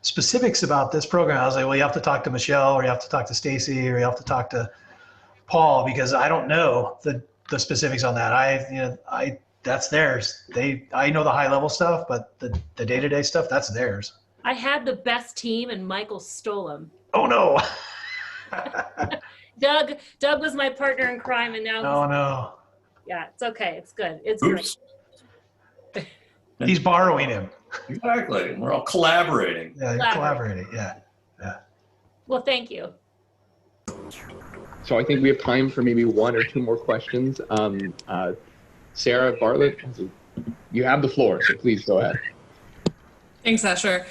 Speaker 10: specifics about this program. I was like, well, you have to talk to Michelle, or you have to talk to Stacy, or you have to talk to Paul, because I don't know the specifics on that. That's theirs. I know the high level stuff, but the day-to-day stuff, that's theirs.
Speaker 3: I had the best team, and Michael stole them.
Speaker 10: Oh no.
Speaker 3: Doug was my partner in crime, and now
Speaker 10: Oh, no.
Speaker 3: yeah, it's okay. It's good. It's great.
Speaker 1: Oops.
Speaker 10: He's borrowing him.
Speaker 1: Exactly. We're all collaborating.
Speaker 10: Yeah, you're collaborating. Yeah.
Speaker 3: Well, thank you.
Speaker 11: So I think we have time for maybe one or two more questions. Sarah Bartlett, you have the floor, so please go ahead.
Speaker 9: Thanks, Asher.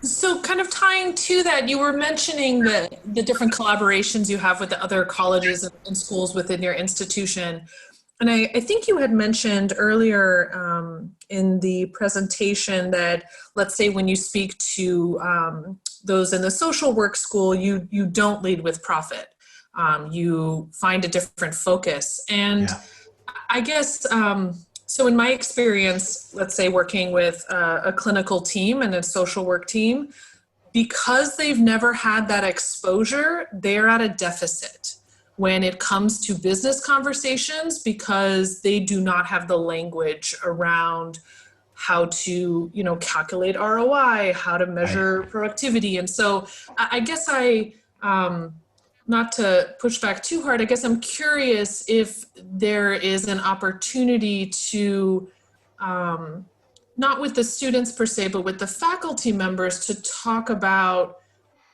Speaker 9: So kind of tying to that, you were mentioning the different collaborations you have with the other colleges and schools within your institution. And I think you had mentioned earlier in the presentation that, let's say when you speak to those in the social work school, you don't lead with profit. You find a different focus. And yeah. I guess, so in my experience, let's say working with a clinical team and a social work team, because they've never had that exposure, they're at a deficit when it comes to business conversations, because they do not have the language around how to, calculate ROI, how to measure productivity. And so I guess not to push back too hard, I guess I'm curious if there is an opportunity to, not with the students per se, but with the faculty members, to talk about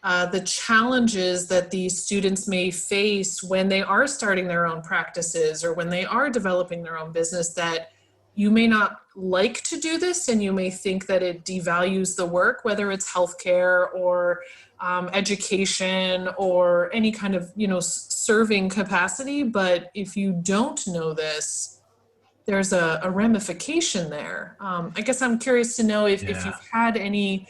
Speaker 9: the challenges that these students may face when they are starting their own practices or when they are developing their own business, that you may not like to do this and you may think that it devalues the work, whether it's healthcare or education or any kind of, serving capacity. But if you don't know this, there's a ramification there. I guess I'm curious to know if you've had any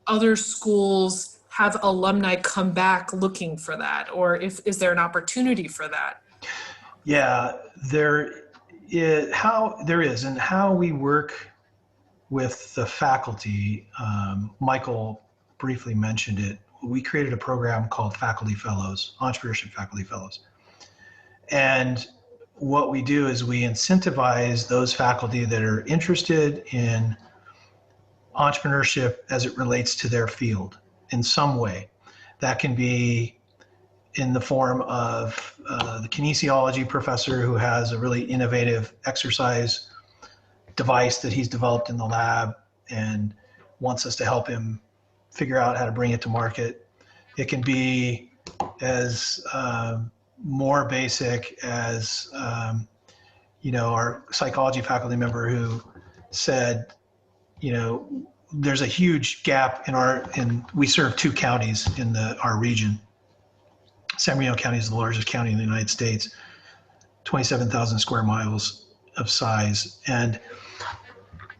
Speaker 9: other schools have alumni come back looking for that, or is there an opportunity for that?
Speaker 10: Yeah, there is, and how we work with the faculty. Michael briefly mentioned it. We created a program called Faculty Fellows, Entrepreneurship Faculty Fellows. And what we do is we incentivize those faculty that are interested in entrepreneurship as it relates to their field in some way. That can be in the form of the kinesiology professor who has a really innovative exercise device that he's developed in the lab and wants us to help him figure out how to bring it to market. It can be as more basic as, our psychology faculty member who said, there's a huge gap we serve 2 counties in our region. San Bernardino County is the largest county in the United States, 27,000 square miles of size. And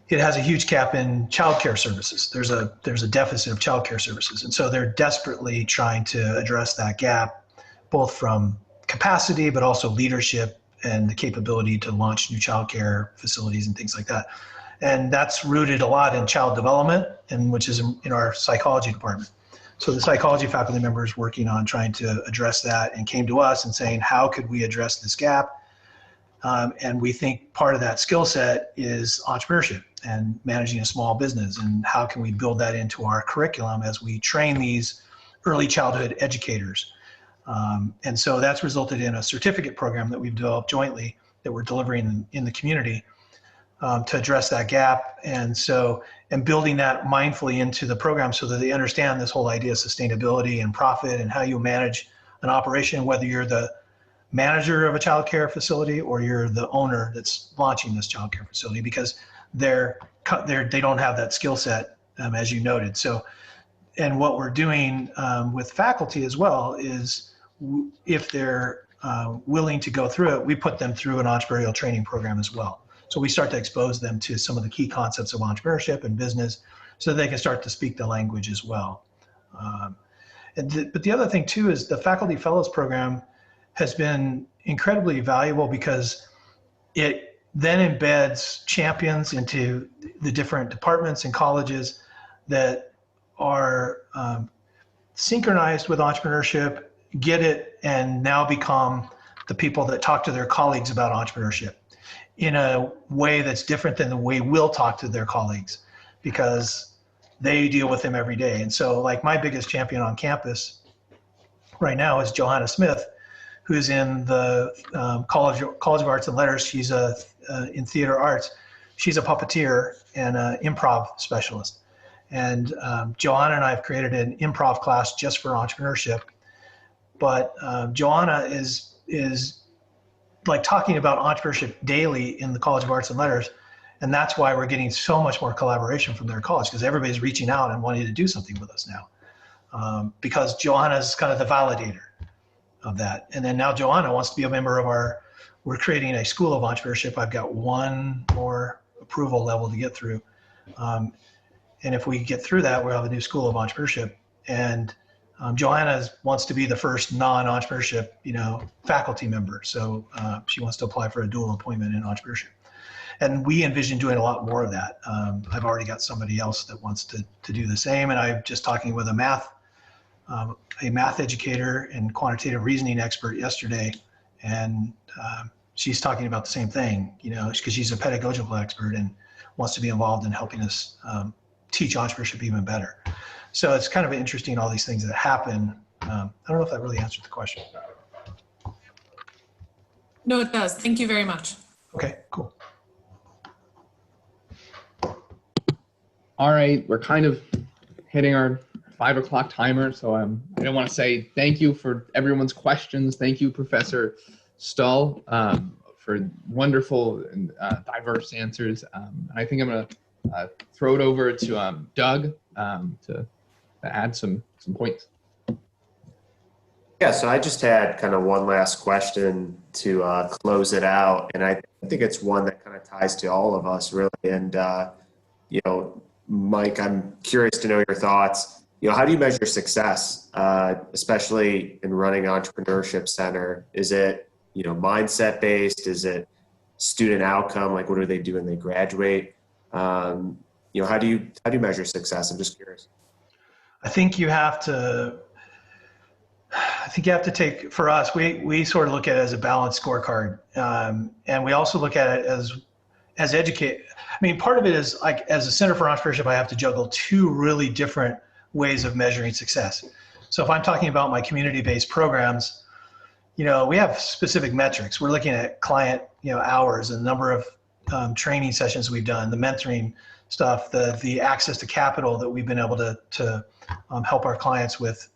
Speaker 10: it has a huge gap in childcare services. There's a deficit of childcare services. And so they're desperately trying to address that gap, both from capacity, but also leadership and the capability to launch new childcare facilities and things like that. And that's rooted a lot in child development, and which is in our psychology department. So the psychology faculty member is working on trying to address that and came to us and saying, how could we address this gap? And we think part of that skill set is entrepreneurship and managing a small business. And how can we build that into our curriculum as we train these early childhood educators? And so that's resulted in a certificate program that we've developed jointly that we're delivering in the community to address that gap. And building that mindfully into the program so that they understand this whole idea of sustainability and profit and how you manage an operation, whether you're the manager of a childcare facility or you're the owner that's launching this childcare facility, because they don't have that skill set, as you noted. So, and what we're doing with faculty as well is if they're willing to go through it, we put them through an entrepreneurial training program as well. So we start to expose them to some of the key concepts of entrepreneurship and business so that they can start to speak the language as well. But the other thing too is the Faculty Fellows program has been incredibly valuable because it then embeds champions into the different departments and colleges that are synchronized with entrepreneurship, get it, and now become the people that talk to their colleagues about entrepreneurship in a way that's different than the way we'll talk to their colleagues, because they deal with them every day. And so like my biggest champion on campus right now is Johanna Smith, who's in the College of Arts and Letters. She's in theater arts. She's a puppeteer and an improv specialist. And Johanna and I have created an improv class just for entrepreneurship. But Johanna is like talking about entrepreneurship daily in the College of Arts and Letters. And that's why we're getting so much more collaboration from their college, because everybody's reaching out and wanting to do something with us now. Because Johanna's kind of the validator of that. And then now Johanna wants to be a member of we're creating a school of entrepreneurship. I've got one more approval level to get through. And if we get through that, we'll have a new school of entrepreneurship. And Johanna wants to be the first non-entrepreneurship, faculty member. So she wants to apply for a dual appointment in entrepreneurship. And we envision doing a lot more of that. I've already got somebody else that wants to do the same. And I'm just talking with a math educator and quantitative reasoning expert yesterday. And she's talking about the same thing, because she's a pedagogical expert and wants to be involved in helping us teach entrepreneurship even better. So it's kind of interesting, all these things that happen. I don't know if that really answered the question.
Speaker 9: No, it does. Thank you very much.
Speaker 10: Okay, cool.
Speaker 11: All right, we're kind of hitting our 5 o'clock timer. So I don't want to say thank you for everyone's questions. Thank you, Professor Stull, for wonderful and diverse answers. I think I'm going to throw it over to Doug to add some points.
Speaker 2: Yeah, so I just had kind of one last question to close it out. And I think it's one that kind of ties to all of us, really. And, Mike, I'm curious to know your thoughts. How do you measure success, especially in running Entrepreneurship Center? Is it, mindset based? Is it student outcome? Like, what do they do when they graduate? How do you measure success? I'm just curious.
Speaker 10: I think you have to take, for us, we sort of look at it as a balanced scorecard. And we also look at it as educate. I mean, part of it is, like, as a Center for Entrepreneurship, I have to juggle two really different ways of measuring success. So if I'm talking about my community-based programs, we have specific metrics. We're looking at client, hours, and the number of training sessions we've done, the mentoring stuff, the access to capital that we've been able to help our clients with.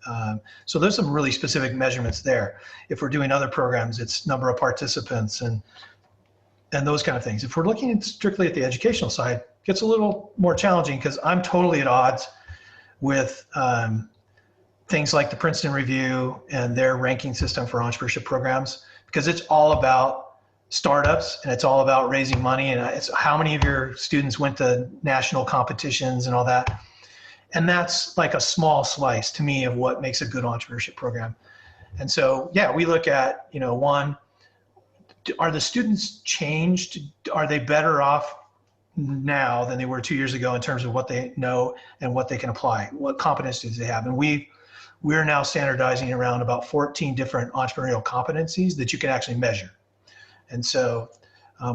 Speaker 10: So there's some really specific measurements there. If we're doing other programs, it's number of participants and those kind of things. If we're looking strictly at the educational side, it gets a little more challenging, because I'm totally at odds with things like the Princeton Review and their ranking system for entrepreneurship programs, because it's all about startups and it's all about raising money, and it's how many of your students went to national competitions and all that. And that's like a small slice to me of what makes a good entrepreneurship program. And so, yeah, we look at, one, are the students changed? Are they better off now than they were 2 years ago in terms of what they know and what they can apply? What competencies they have? And we're now standardizing around about 14 different entrepreneurial competencies that you can actually measure. And so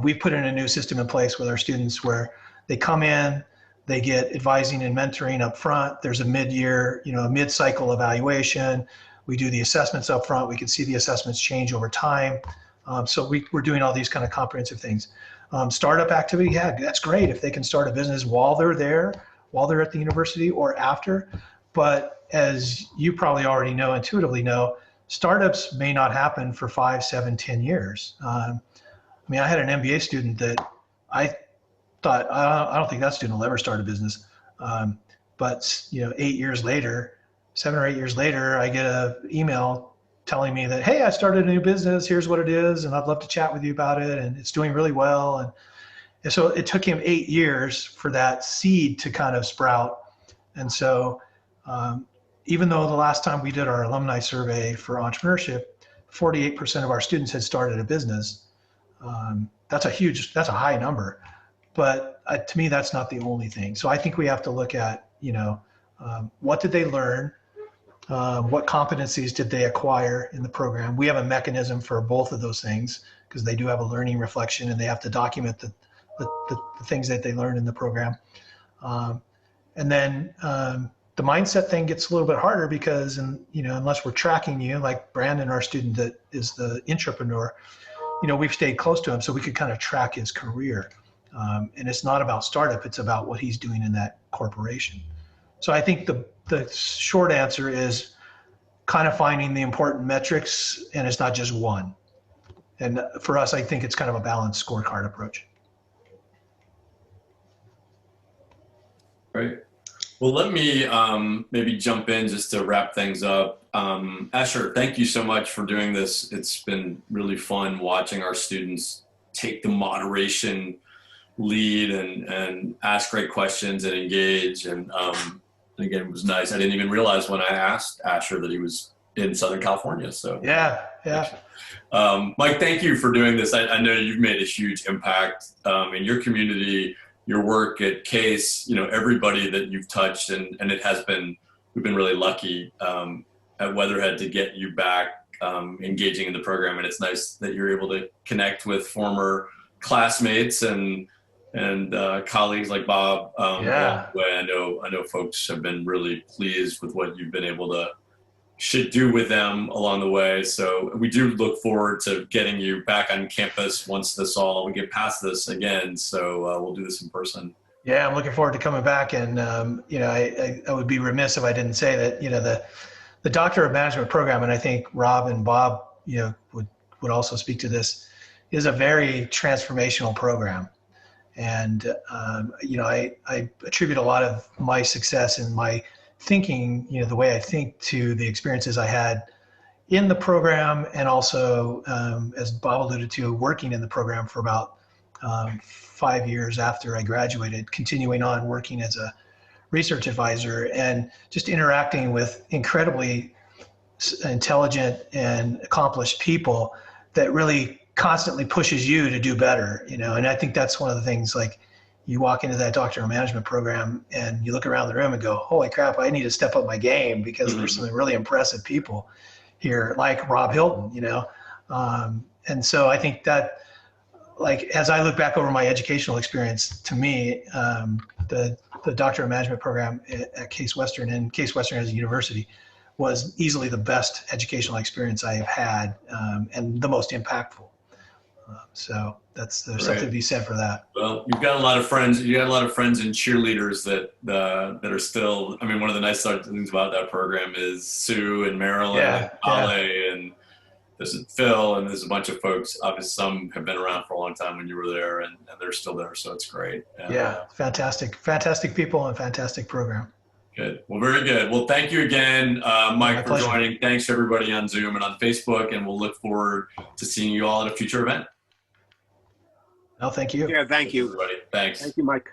Speaker 10: we've put in a new system in place with our students where they come in, they get advising and mentoring up front. There's a mid-year, a mid-cycle evaluation. We do the assessments up front. We can see the assessments change over time. So we're doing all these kind of comprehensive things. Startup activity, yeah, that's great if they can start a business while they're there, while they're at the university or after. But as you probably already know, intuitively know, startups may not happen for 5, 7, 10 years. I had an MBA student that I thought, I don't think that student will ever start a business. But 8 years later, 7 or 8 years later, I get an email telling me that, hey, I started a new business, here's what it is, and I'd love to chat with you about it, and it's doing really well. And so it took him 8 years for that seed to kind of sprout. And so even though the last time we did our alumni survey for entrepreneurship, 48% of our students had started a business. That's a high number. But to me, that's not the only thing. So I think we have to look at, what did they learn? What competencies did they acquire in the program? We have a mechanism for both of those things, because they do have a learning reflection and they have to document the things that they learned in the program. And then the mindset thing gets a little bit harder because, unless we're tracking you, like Brandon, our student that is the intrapreneur, we've stayed close to him so we could kind of track his career. And it's not about startup, it's about what he's doing in that corporation. So I think the short answer is kind of finding the important metrics, and it's not just one. And for us, I think it's kind of a balanced scorecard approach.
Speaker 1: Great. Well, let me maybe jump in just to wrap things up. Asher, thank you so much for doing this. It's been really fun watching our students take the moderation lead and ask great questions and engage. And again, it was nice. I didn't even realize when I asked Asher that he was in Southern California. So
Speaker 10: yeah.
Speaker 1: Mike, thank you for doing this. I know you've made a huge impact in your community, your work at Case, everybody that you've touched, and we've been really lucky at Weatherhead to get you back engaging in the program. And it's nice that you're able to connect with former classmates and colleagues like Bob. I know folks have been really pleased with what you've been able to do with them along the way. So we do look forward to getting you back on campus once we get past this again. So we'll do this in person.
Speaker 10: Yeah, I'm looking forward to coming back. And, I would be remiss if I didn't say that, the Doctor of Management program, and I think Rob and Bob, would also speak to this, is a very transformational program. And, I attribute a lot of my success and my thinking, the way I think, to the experiences I had in the program, and also, as Bob alluded to, working in the program for about 5 years after I graduated, continuing on working as a research advisor and just interacting with incredibly intelligent and accomplished people that really constantly pushes you to do better, and I think that's one of the things, like, you walk into that Doctor of Management program and you look around the room and go, holy crap, I need to step up my game, because there's some really impressive people here, like Rob Hilton, and so I think that, like, as I look back over my educational experience, to me, the Doctor of Management program at Case Western, and Case Western as a university, was easily the best educational experience I have had, and the most impactful. So there's something to be said for that.
Speaker 1: Well, you've got a lot of friends. You got a lot of friends and cheerleaders that are still. I mean, one of the nice things about that program is Sue and Marilyn and Veale, and there's Phil, and there's a bunch of folks. Obviously, some have been around for a long time when you were there, and they're still there. So it's great. And,
Speaker 10: fantastic people and fantastic program.
Speaker 1: Good. Well, very good. Well, thank you again, Mike, for joining. Thanks to everybody on Zoom and on Facebook, and we'll look forward to seeing you all at a future event.
Speaker 10: No, thank you.
Speaker 5: Yeah, thank you.
Speaker 1: Everybody. Thanks.
Speaker 5: Thank you, Mike.